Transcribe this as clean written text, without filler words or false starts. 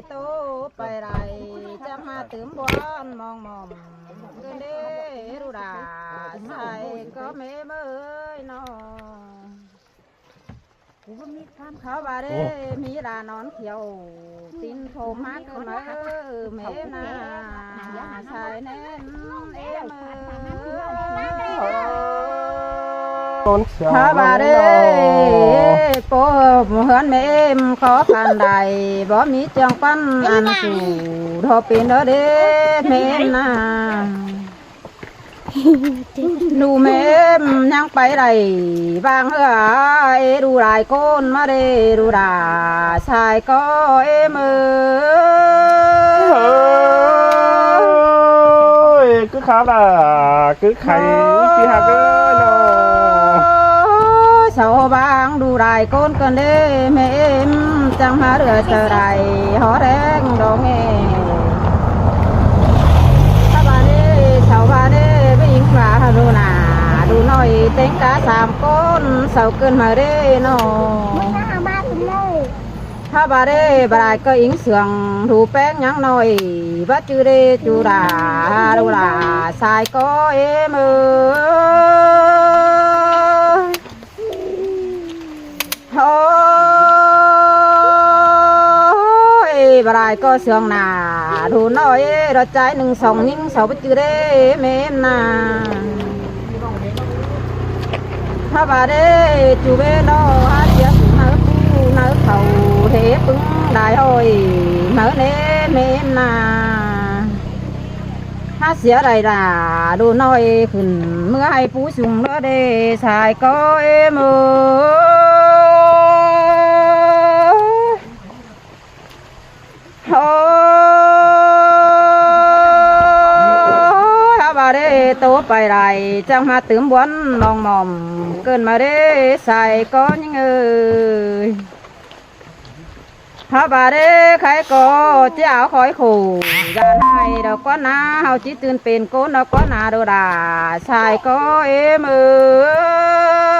โตไปไรจะมาตื่มบอนมองมอมเดินเด้รูดาใส่ก็ไม่เมื่อยนอเขาบาเด้มีดานอนเขียวตินโทมักมาเมนาใส่แน่นเอ็มถ้าบาเด้โปเฮือนแม่มขอกันใดบ่มีจังปั้นอันสู่ทอเป็นเด้แม่นาดูแม่มยังไปไรบางเฮือเอดูหลายคนมาเด้ดูดาชายก็เอมือcứ khá là cứ khay khi hạt ơi nó เสาบางดูได้ก้นกันเด้แม่เอ็มจังหาเรือเจอไรหอแรงดองเอถ้าบาเด้เสาบาเด้ไปยิงปลาดูหนาดูหน่อยเต็งกาสามก้นเสาเกินมาเด้นอถ้าบาเด้บาก็อิงเสืองดูแป้งยังหน่อยบัดจือเด้จูดาดูดาสายก็เอมือโอ้ยบาร์ก็เสียงหนาดูน้อยเราใจหนึ่งสองยิ่งสาวไปจืดเด้เมมนาถ้าบาเด้จูเบโนฮาเสียงเนื้อผู้เนื้อเขาเทปึ้งได้หอยเนื้อเนเมมนาถ้าเสียไรด่าดูน้อยขึ้นเมื่อให้ผู้สูงเด้อเด้ชายก็เอมือโอ้ถ้าบาเด้โตไปไรจังมาตื่มบวนมองมอมเกินมาเด้ใส่ก็ยังเอ้ยถ้าบาเด้ใครก็เจ้าคอยขู่ยานให้ดอกก้อนนาเฮาจิตื่นเป็นโกนดอกก้อนนาโดดาใส่ก็เอมือ